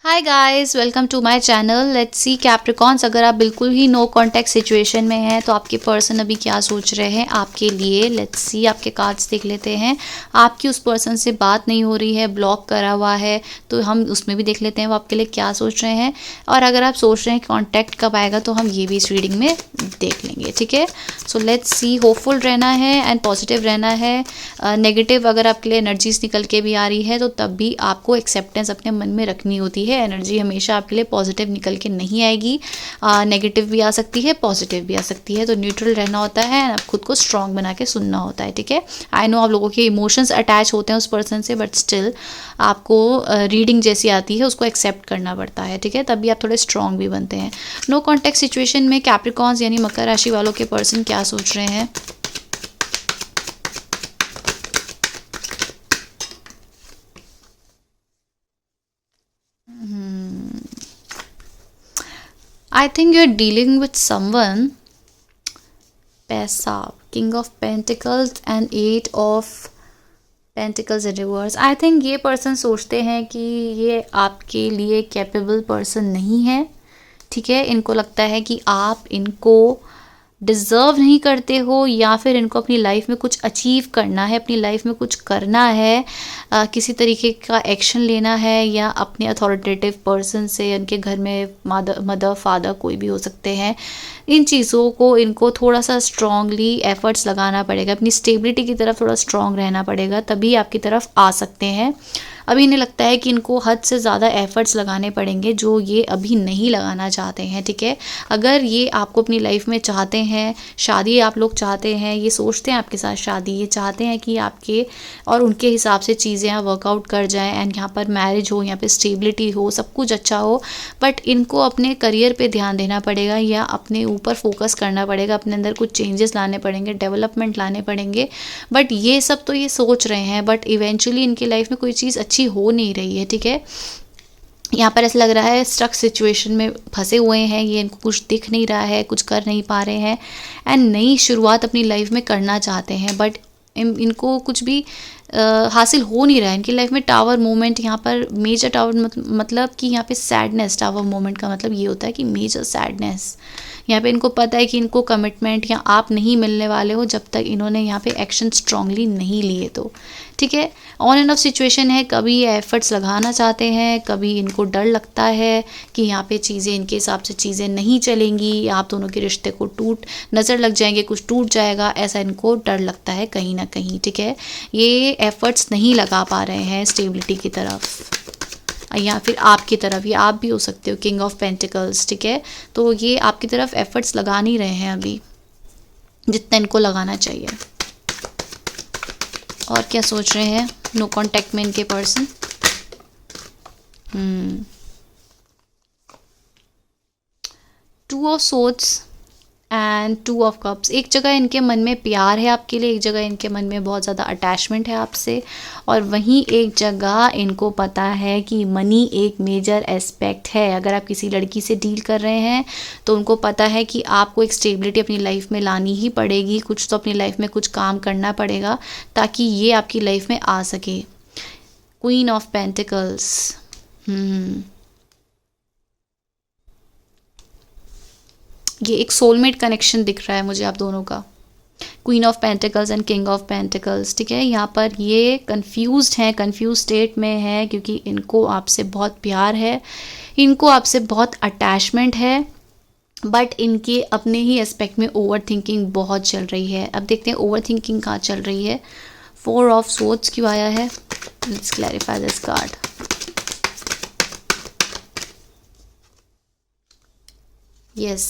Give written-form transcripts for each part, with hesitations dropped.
Hi guys, welcome to my channel. Let's see Capricorns, अगर आप बिल्कुल ही नो कांटेक्ट सिचुएशन में हैं तो आपके पर्सन अभी क्या सोच रहे हैं आपके लिए। लेट्स सी, आपके कार्ड्स देख लेते हैं। आपकी उस पर्सन से बात नहीं हो रही है, ब्लॉक करा हुआ है, तो हम उसमें भी देख लेते हैं वो आपके लिए क्या सोच रहे हैं। और अगर आप सोच रहे हैं कि कांटेक्ट कब आएगा तो हम ये भी इस रीडिंग में देख लेंगे, ठीक है। सो लेट्स सी, होपफुल रहना है एंड पॉजिटिव रहना है। नेगेटिव अगर आपके लिए एनर्जीज निकल के भी आ रही है तो तब भी आपको एक्सेप्टेंस अपने मन में रखनी होती है। एनर्जी हमेशा आपके लिए पॉजिटिव निकल के नहीं आएगी, नेगेटिव भी आ सकती है, पॉजिटिव भी आ सकती है। तो न्यूट्रल रहना होता है, आप खुद को स्ट्रांग बना के सुनना होता है, ठीक है। आई नो आप लोगों के इमोशंस अटैच होते हैं उस पर्सन से, बट स्टिल आपको रीडिंग जैसी आती है उसको एक्सेप्ट करना पड़ता है, ठीक है। तभी आप थोड़े स्ट्रांग भी बनते हैं। नो कॉन्टेक्ट सिचुएशन में कैप्रिकॉन्स यानी मकर राशि वालों के पर्सन क्या सोच रहे हैं। I think you're dealing with someone. पैसा, king of pentacles and eight of pentacles in reverse. I think ये पर्सन सोचते हैं कि ये आपके लिए कैपेबल पर्सन नहीं है, ठीक है। इनको लगता है कि आप इनको डिज़र्व नहीं करते हो, या फिर इनको अपनी लाइफ में कुछ अचीव करना है, अपनी लाइफ में कुछ करना है, किसी तरीके का एक्शन लेना है, या अपने अथॉरिटेटिव पर्सन से, उनके घर में मदर फादर कोई भी हो सकते हैं। इन चीज़ों को इनको थोड़ा सा स्ट्रांगली एफर्ट्स लगाना पड़ेगा, अपनी स्टेबिलिटी की तरफ थोड़ा स्ट्रांग रहना पड़ेगा, तभी आपकी तरफ आ सकते हैं। अभी इन्हें लगता है कि इनको हद से ज़्यादा एफर्ट्स लगाने पड़ेंगे जो ये अभी नहीं लगाना चाहते हैं, ठीक है। अगर ये आपको अपनी लाइफ में चाहते हैं, शादी आप लोग चाहते हैं, ये सोचते हैं आपके साथ शादी, ये चाहते हैं कि आपके और उनके हिसाब से चीज़ें यहाँ वर्कआउट कर जाएं एंड यहाँ पर मैरिज हो, यहाँ पे स्टेबिलिटी हो, सब कुछ अच्छा हो, बट इनको अपने करियर पे ध्यान देना पड़ेगा या अपने ऊपर फोकस करना पड़ेगा, अपने अंदर कुछ चेंजेस लाने पड़ेंगे, डेवलपमेंट लाने पड़ेंगे। बट ये सब तो ये सोच रहे हैं, बट इवेंचुअली इनकी लाइफ में कोई चीज़ अच्छी हो नहीं रही है, ठीक है। यहाँ पर ऐसा लग रहा है स्ट्रक सिचुएशन में फंसे हुए हैं ये, इनको कुछ दिख नहीं रहा है, कुछ कर नहीं पा रहे हैं एंड नई शुरुआत अपनी लाइफ में करना चाहते हैं, बट इनको कुछ भी हासिल हो नहीं रहा है। इनकी लाइफ में टावर मोमेंट, यहाँ पर मेजर टावर मतलब कि यहाँ पे सैडनेस, टावर मोमेंट का मतलब ये होता है कि मेजर सैडनेस। यहाँ पे इनको पता है कि इनको कमिटमेंट या आप नहीं मिलने वाले हो जब तक इन्होंने यहाँ पे एक्शन स्ट्रांगली नहीं लिए, तो ठीक है। ऑन एंड ऑफ सिचुएशन है, कभी ये एफर्ट्स लगाना चाहते हैं, कभी इनको डर लगता है कि यहाँ पे चीज़ें इनके हिसाब से चीज़ें नहीं चलेंगी, या आप दोनों के रिश्ते को नज़र लग जाएंगे, कुछ टूट जाएगा, ऐसा इनको डर लगता है कहीं ना कहीं, ठीक है। ये एफर्ट्स नहीं लगा पा रहे हैं स्टेबिलिटी की तरफ, या फिर आपकी तरफ, या आप भी हो सकते हो किंग ऑफ पेंटिकल्स, ठीक है। तो ये आपकी तरफ एफर्ट्स लगा नहीं रहे हैं अभी जितना इनको लगाना चाहिए। और क्या सोच रहे हैं नो कांटेक्ट में इनके person. Two of swords and two of cups. एक जगह इनके मन में प्यार है आपके लिए, एक जगह इनके मन में बहुत ज़्यादा अटैचमेंट है आपसे, और वहीं एक जगह इनको पता है कि मनी एक मेजर एस्पेक्ट है। अगर आप किसी लड़की से डील कर रहे हैं तो उनको पता है कि आपको एक स्टेबिलिटी अपनी लाइफ में लानी ही पड़ेगी, कुछ तो अपनी लाइफ में कुछ काम करना पड़ेगा ताकि ये आपकी लाइफ में आ सके। क्वीन ऑफ पेंटिकल्स, ये एक सोलमेट कनेक्शन दिख रहा है मुझे आप दोनों का। Queen of pentacles and king of pentacles, ठीक है। यहाँ पर ये कंफ्यूज्ड हैं, कंफ्यूज स्टेट में है, क्योंकि इनको आपसे बहुत प्यार है, इनको आपसे बहुत अटैचमेंट है, बट इनके अपने ही एस्पेक्ट में ओवर थिंकिंग बहुत चल रही है। अब देखते हैं ओवर थिंकिंग कहाँ चल रही है। 4 ऑफ सोर्ड्स क्यों आया है, let's clarify this card. Yes,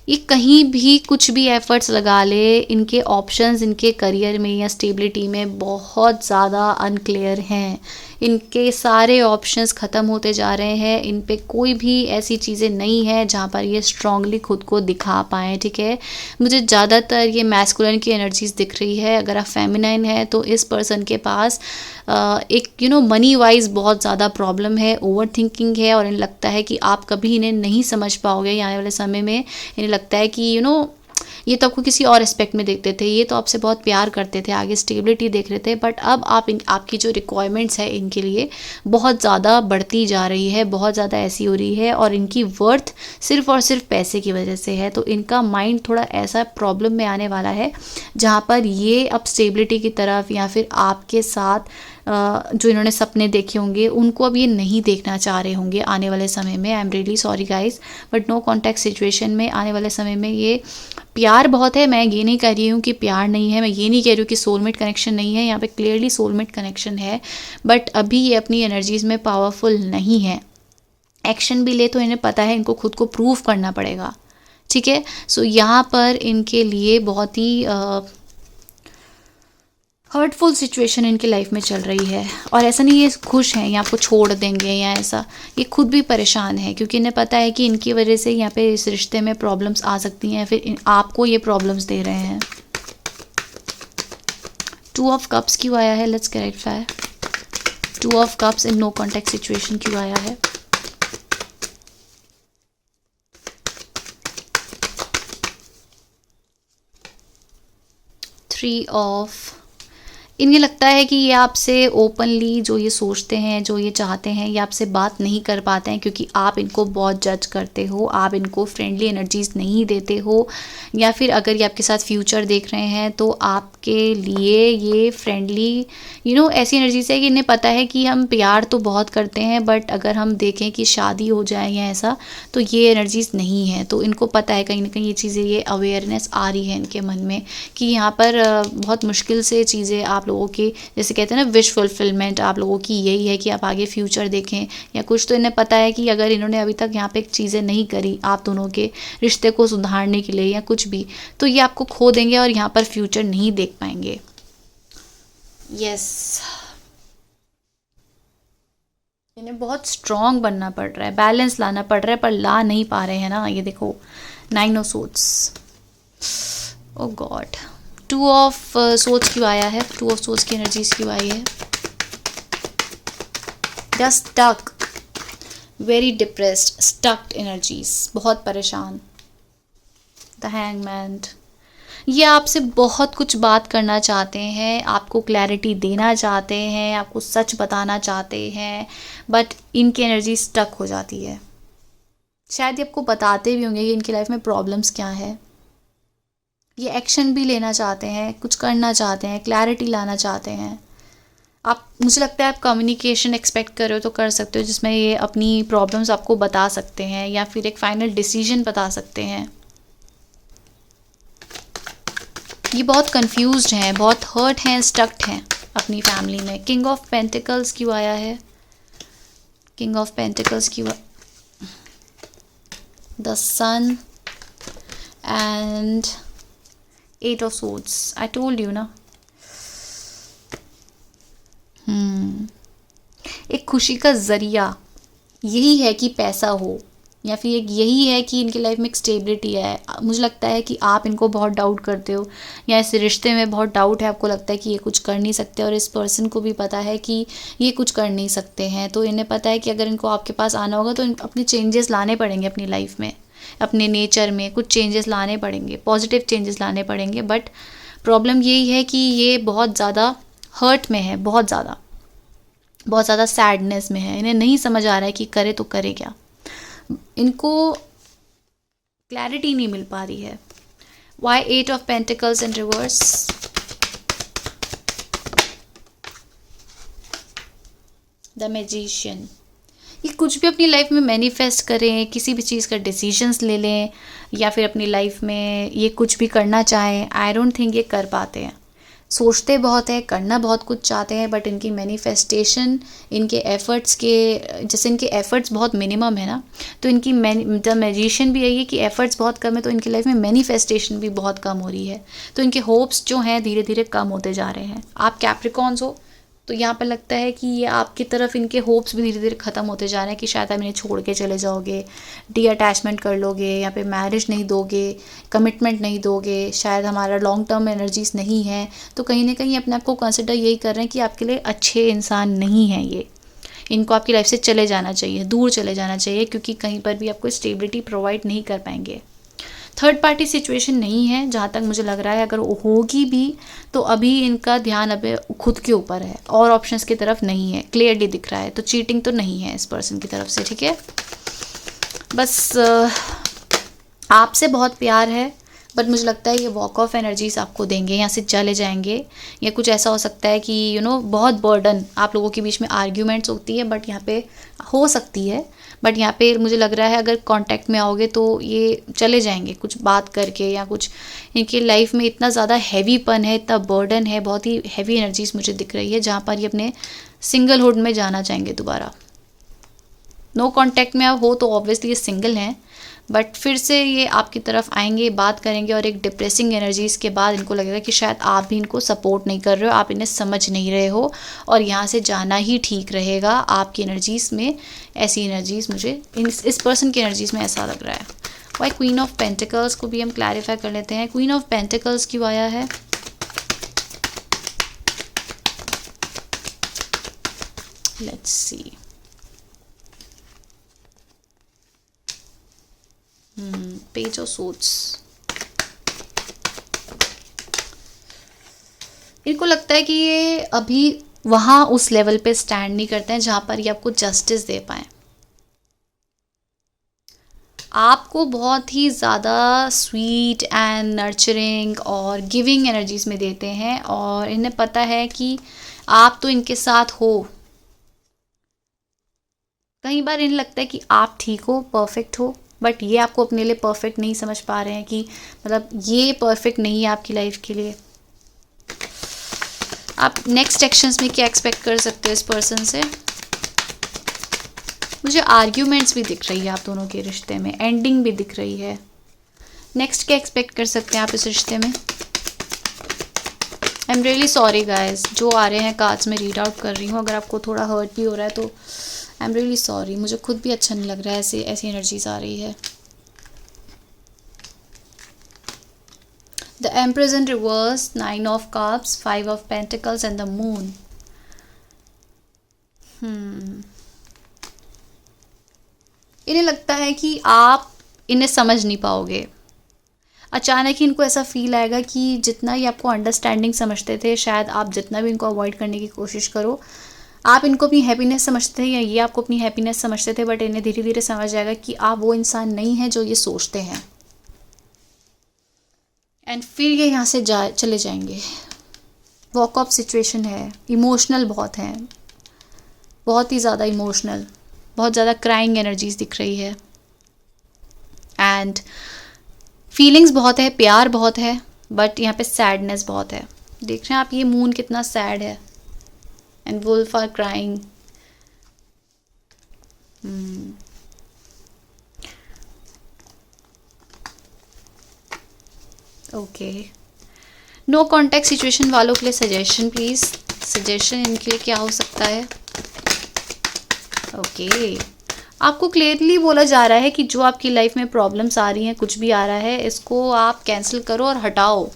ये कहीं भी कुछ भी एफर्ट्स लगा ले, इनके ऑप्शंस इनके करियर में या स्टेबिलिटी में बहुत ज़्यादा अनक्लियर हैं। इनके सारे ऑप्शंस ख़त्म होते जा रहे हैं, इन पे कोई भी ऐसी चीज़ें नहीं है जहाँ पर ये स्ट्रांगली खुद को दिखा पाएँ, ठीक है। मुझे ज़्यादातर ये मैस्कुलिन की एनर्जीज दिख रही है। अगर आप फेमिनाइन है तो इस पर्सन के पास एक मनी वाइज बहुत ज़्यादा प्रॉब्लम है, ओवर थिंकिंग है, और इन्हें लगता है कि आप कभी इन्हें नहीं समझ पाओगे आने वाले समय में। इन्हें लगता है कि ये तो आपको किसी और एस्पेक्ट में देखते थे, ये तो आपसे बहुत प्यार करते थे, आगे स्टेबिलिटी देख रहे थे, बट अब आपकी जो रिक्वायरमेंट्स है इनके लिए बहुत ज़्यादा बढ़ती जा रही है, बहुत ज़्यादा ऐसी हो रही है, और इनकी वर्थ सिर्फ और सिर्फ पैसे की वजह से है। तो इनका माइंड थोड़ा ऐसा प्रॉब्लम में आने वाला है जहाँ पर ये अब स्टेबिलिटी की तरफ या फिर आपके साथ जो इन्होंने सपने देखे होंगे उनको अब ये नहीं देखना चाह रहे होंगे आने वाले समय में। I am really sorry guys, but no contact situation में आने वाले समय में ये प्यार बहुत है, मैं ये नहीं कह रही हूँ कि प्यार नहीं है, मैं ये नहीं कह रही हूँ कि सोलमेट कनेक्शन नहीं है, यहाँ पे क्लियरली सोलमेट कनेक्शन है, बट अभी ये अपनी एनर्जीज़ में पावरफुल नहीं है। एक्शन भी ले तो इन्हें पता है इनको खुद को प्रूव करना पड़ेगा, ठीक है। सो यहाँ पर इनके लिए बहुत ही हर्टफुल सिचुएशन इनकी लाइफ में चल रही है, और ऐसा नहीं ये खुश हैं या आपको छोड़ देंगे या ऐसा, ये खुद भी परेशान है क्योंकि इन्हें पता है कि इनकी वजह से यहाँ पे इस रिश्ते में प्रॉब्लम्स आ सकती हैं, फिर आपको ये प्रॉब्लम्स दे रहे हैं। 2 ऑफ कप्स क्यों आया है, let's clarify. 2 of cups in no contact situation क्यों आया है। थ्री ऑफ, इन्हें लगता है कि ये आपसे ओपनली जो ये सोचते हैं, जो ये चाहते हैं, ये आपसे बात नहीं कर पाते हैं क्योंकि आप इनको बहुत जज करते हो, आप इनको फ्रेंडली एनर्जीज नहीं देते हो, या फिर अगर ये आपके साथ फ्यूचर देख रहे हैं तो आपके लिए ये फ्रेंडली ऐसी एनर्जीज है कि इन्हें पता है कि हम प्यार तो बहुत करते हैं, बट अगर हम देखें कि शादी हो जाए या ऐसा तो ये एनर्जीज नहीं है। तो इनको पता है कहीं ना कहीं ये चीज़ें, ये अवेयरनेस आ रही है इनके मन में कि यहाँ पर बहुत मुश्किल से चीज़ें आप लोगों की, जैसे कहते हैं ना विश फुलफिलमेंट, आप लोगों की यही है कि आप आगे फ्यूचर देखें या कुछ। तो इन्हें पता है कि अगर इन्होंने अभी तक यहाँ पे चीज़ें नहीं करी आप दोनों के रिश्ते को सुधारने के लिए या कुछ भी, तो ये आपको खो देंगे और यहाँ पर फ्यूचर नहीं देख पाएंगे। यस, इन्हें बहुत स्ट्रॉन्ग बनना पड़ रहा है, बैलेंस लाना पड़ रहा है, पर ला नहीं पा रहे हैं ना। ये देखो 9 of swords, oh god. 2 of swords क्यों आया है, 2 ऑफ सोर्ड्स की एनर्जीज क्यों आई है। They are stuck, very depressed, stucked energies, बहुत परेशान। द हैंगमैन, ये आपसे बहुत कुछ बात करना चाहते हैं, आपको क्लैरिटी देना चाहते हैं, आपको सच बताना चाहते हैं, बट इनकी एनर्जी स्टक हो जाती है। शायद ये आपको बताते भी होंगे कि इनकी लाइफ में प्रॉब्लम्स क्या है। ये एक्शन भी लेना चाहते हैं, कुछ करना चाहते हैं, क्लैरिटी लाना चाहते हैं। आप, मुझे लगता है आप कम्युनिकेशन एक्सपेक्ट कर रहे हो तो कर सकते हो, जिसमें ये अपनी प्रॉब्लम्स आपको बता सकते हैं या फिर एक फाइनल डिसीजन बता सकते हैं। ये बहुत कंफ्यूज्ड हैं, बहुत हर्ट हैं, स्टक्ड हैं अपनी फैमिली में। किंग ऑफ पेंटिकल्स क्यों आया है, किंग ऑफ पेंटिकल्स क्यों, the sun and 8 of swords. I told you ना। एक खुशी का जरिया यही है कि पैसा हो, या फिर एक यही है कि इनकी लाइफ में एक स्टेबिलिटी है। मुझे लगता है कि आप इनको बहुत डाउट करते हो, या इस रिश्ते में बहुत डाउट है, आपको लगता है कि ये कुछ कर नहीं सकते, और इस पर्सन को भी पता है कि ये कुछ कर नहीं सकते हैं। तो इन्हें पता है कि अगर इनको आपके पास आना होगा तो अपने चेंजेस लाने पड़ेंगे अपनी लाइफ में, अपने नेचर में कुछ चेंजेस लाने पड़ेंगे, पॉजिटिव चेंजेस लाने पड़ेंगे। बट प्रॉब्लम यही है कि ये बहुत ज़्यादा हर्ट में है, बहुत ज़्यादा सैडनेस में है। इन्हें नहीं समझ आ रहा है कि करे तो करे क्या, इनको क्लैरिटी नहीं मिल पा रही है। Why 8 of pentacles in reverse, the magician. ये कुछ भी अपनी लाइफ में मैनिफेस्ट करें, किसी भी चीज़ का डिसीजंस ले लें, या फिर अपनी लाइफ में ये कुछ भी करना चाहें, आई डोंट थिंक ये कर पाते हैं। सोचते बहुत है, करना बहुत कुछ चाहते हैं, बट इनकी मैनिफेस्टेशन, इनके एफ़र्ट्स के, जैसे इनके एफ़र्ट्स बहुत मिनिमम है ना, तो इनकी द मैजिशियन भी यही है कि एफ़र्ट्स बहुत कम है, तो इनकी लाइफ में मैनिफेस्टेशन भी बहुत कम हो रही है। तो इनके होप्स जो हैं धीरे धीरे कम होते जा रहे हैं। आप कैप्रिकॉन्स हो तो यहाँ पर लगता है कि ये आपकी तरफ इनके होप्स भी धीरे धीरे ख़त्म होते जा रहे हैं कि शायद आप इन्हें छोड़ के चले जाओगे, डी अटैचमेंट कर लोगे, यहाँ पे मैरिज नहीं दोगे, कमिटमेंट नहीं दोगे, शायद हमारा लॉन्ग टर्म एनर्जीज नहीं है। तो कहीं ना कहीं अपने आप को कंसिडर यही कर रहे हैं कि आपके लिए अच्छे इंसान नहीं हैं ये, इनको आपकी लाइफ से चले जाना चाहिए, दूर चले जाना चाहिए, क्योंकि कहीं पर भी आपको स्टेबिलिटी प्रोवाइड नहीं कर पाएंगे। थर्ड पार्टी सिचुएशन नहीं है जहाँ तक मुझे लग रहा है। अगर होगी भी तो अभी इनका ध्यान अभी खुद के ऊपर है और ऑप्शंस की तरफ नहीं है, क्लियरली दिख रहा है। तो चीटिंग तो नहीं है इस पर्सन की तरफ से, ठीक है। बस आपसे बहुत प्यार है, बट मुझे लगता है ये वॉक ऑफ एनर्जीज आपको देंगे, यहाँ से चले जाएंगे। या कुछ ऐसा हो सकता है कि बहुत बर्डन आप लोगों के बीच में आर्ग्यूमेंट्स होती है, बट यहाँ पे हो सकती है, बट यहाँ पे मुझे लग रहा है अगर कांटेक्ट में आओगे तो ये चले जाएंगे कुछ बात करके, या कुछ इनकी लाइफ में इतना ज़्यादा हैवीपन है, इतना बर्डन है, बहुत ही हैवी एनर्जीज मुझे दिख रही है, जहाँ पर ये अपने सिंगलहुड में जाना चाहेंगे दोबारा। नो कांटेक्ट में आप हो तो ऑब्वियसली ये सिंगल हैं, बट फिर से ये आपकी तरफ आएंगे, बात करेंगे, और एक डिप्रेसिंग एनर्जीज़ के बाद इनको लगेगा कि शायद आप भी इनको सपोर्ट नहीं कर रहे हो, आप इन्हें समझ नहीं रहे हो, और यहाँ से जाना ही ठीक रहेगा। आपकी एनर्जीज़ में ऐसी एनर्जीज़ मुझे इस पर्सन की एनर्जीज़ में ऐसा लग रहा है। वाई क्वीन ऑफ पेंटिकल्स को भी हम क्लैरिफाई कर लेते हैं। क्वीन ऑफ पेंटिकल्स क्यों आया है? Let's see. Page of swords. इनको लगता है कि ये अभी वहाँ उस लेवल पे स्टैंड नहीं करते हैं जहाँ पर ये आपको जस्टिस दे पाए। आपको बहुत ही ज़्यादा स्वीट एंड नर्चरिंग और गिविंग एनर्जीज में देते हैं, और इन्हें पता है कि आप तो इनके साथ हो। कई बार इन्हें लगता है कि आप ठीक हो, परफेक्ट हो, बट ये आपको अपने लिए परफेक्ट नहीं समझ पा रहे हैं, कि मतलब ये परफेक्ट नहीं है आपकी लाइफ के लिए। आप नेक्स्ट एक्शंस में क्या एक्सपेक्ट कर सकते हो इस पर्सन से? मुझे आर्ग्यूमेंट्स भी दिख रही है आप दोनों के रिश्ते में, एंडिंग भी दिख रही है। नेक्स्ट क्या एक्सपेक्ट कर सकते हैं आप इस रिश्ते में? I am really sorry guys, जो आ रहे हैं कार्ड्स में रीड आउट कर रही हूँ। अगर आपको थोड़ा हर्ट भी हो रहा है तो आई एम रियली सॉरी, मुझे खुद भी अच्छा नहीं लग रहा है ऐसी एनर्जीज आ रही है। The empress in reverse, 9 of cups, 5 of pentacles and the moon. इन्हें लगता है कि आप इन्हें समझ नहीं पाओगे। अचानक ही इनको ऐसा फील आएगा कि जितना ही आपको अंडरस्टैंडिंग समझते थे, शायद आप जितना भी इनको अवॉइड करने की कोशिश करो, आप इनको अपनी हैप्पीनेस समझते थे या ये आपको अपनी हैप्पीनेस समझते थे, बट इन्हें धीरे धीरे समझ जाएगा कि आप वो इंसान नहीं हैं जो ये सोचते हैं, एंड फिर ये यहाँ से चले जाएंगे। वॉक ऑफ सिचुएशन है, इमोशनल बहुत है, बहुत ही ज़्यादा इमोशनल, बहुत ज़्यादा क्राइंग एनर्जीज दिख रही है, एंड फीलिंग्स बहुत है, प्यार बहुत है, बट यहाँ पे सैडनेस बहुत है। देख रहे हैं आप ये मून कितना सैड है, and wolf are crying. Okay, no contact situation वालों के लिए सजेशन प्लीज, सजेशन इनके लिए क्या हो सकता है? ओके, आपको क्लियरली बोला जा रहा है कि जो आपकी लाइफ में प्रॉब्लम्स आ रही हैं, कुछ भी आ रहा है, इसको आप कैंसिल करो और हटाओ।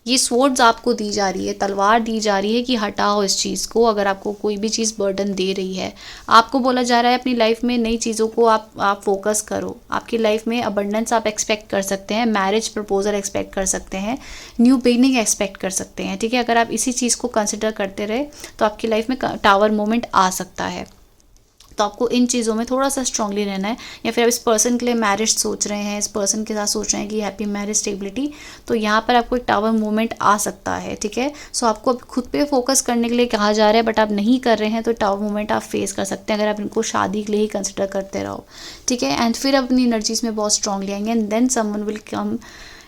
ये स्वॉर्ड्स आपको दी जा रही है, तलवार दी जा रही है कि हटाओ इस चीज़ को। अगर आपको कोई भी चीज़ बर्डन दे रही है, आपको बोला जा रहा है अपनी लाइफ में नई चीज़ों को आप फोकस करो। आपकी लाइफ में अबंडेंस आप एक्सपेक्ट कर सकते हैं, मैरिज प्रपोजल एक्सपेक्ट कर सकते हैं, न्यू बिगनिंग एक्सपेक्ट कर सकते हैं, ठीक है। अगर आप इसी चीज़ को कंसिडर करते रहे तो आपकी लाइफ में टावर मोमेंट आ सकता है। तो आपको इन चीज़ों में थोड़ा सा स्ट्रांगली रहना है। या फिर आप इस पर्सन के लिए मैरिज सोच रहे हैं, इस पर्सन के साथ सोच रहे हैं कि हैप्पी मैरिज स्टेबिलिटी, तो यहाँ पर आपको एक टावर मूवमेंट आ सकता है, ठीक है। सो आपको अब खुद पे फोकस करने के लिए कहा जा रहा है, बट आप नहीं कर रहे हैं, तो टावर मूवमेंट आप फेस कर सकते हैं अगर आप इनको शादी के लिए ही कंसिडर करते रहो, ठीक है। एंड फिर अपनी एनर्जीज में बहुत स्ट्रांगली आएंगे, and then someone will come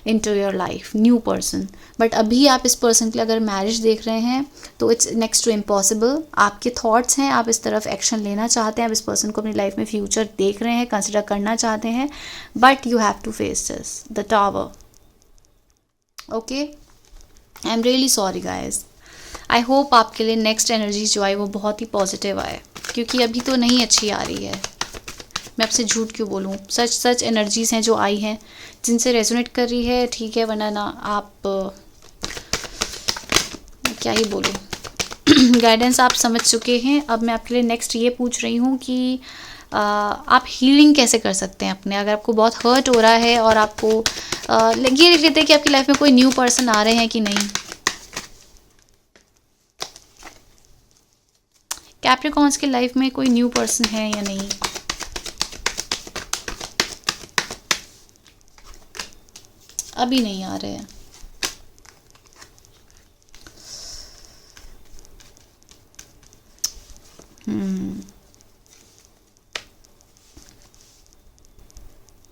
into your life, new person. But अभी आप इस पर्सन के लिए अगर मैरिज देख रहे हैं तो इट्स नेक्स्ट टू इम्पॉसिबल। आपके थॉट्स हैं, आप इस तरफ एक्शन लेना चाहते हैं, आप इस पर्सन को अपनी लाइफ में फ्यूचर देख रहे हैं, कंसिडर करना चाहते हैं, but you have to face this, the tower. Okay, I am really sorry guys. I hope आपके लिए नेक्स्ट एनर्जी जो आए वो बहुत ही पॉजिटिव आए, क्योंकि अभी तो नहीं अच्छी आ रही है। मैं आपसे झूठ क्यों बोलूँ, सच एनर्जीज़ हैं जो आई हैं, जिनसे रेजोनेट कर रही है, ठीक है, वरना ना आप क्या ही बोलूँ। गाइडेंस आप समझ चुके हैं। अब मैं आपके लिए नेक्स्ट ये पूछ रही हूँ कि आप हीलिंग कैसे कर सकते हैं अपने, अगर आपको बहुत हर्ट हो रहा है और आपको ये लिख लेते हैं कि आपकी लाइफ में कोई न्यू पर्सन आ रहे हैं कि नहीं। कैप्रिकॉर्न्स की लाइफ में कोई न्यू पर्सन है या नहीं। अभी नहीं आ रहे हैं।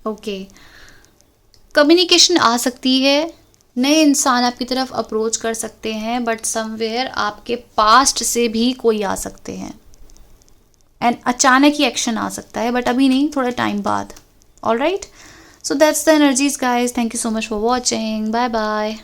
ओके, कम्युनिकेशन आ सकती है, नए इंसान आपकी तरफ अप्रोच कर सकते हैं, बट समवेयर आपके पास्ट से भी कोई आ सकते हैं एंड अचानक ही एक्शन आ सकता है, बट अभी नहीं, थोड़ा टाइम बाद। Alright, so that's the energies guys. Thank you so much for watching. Bye bye.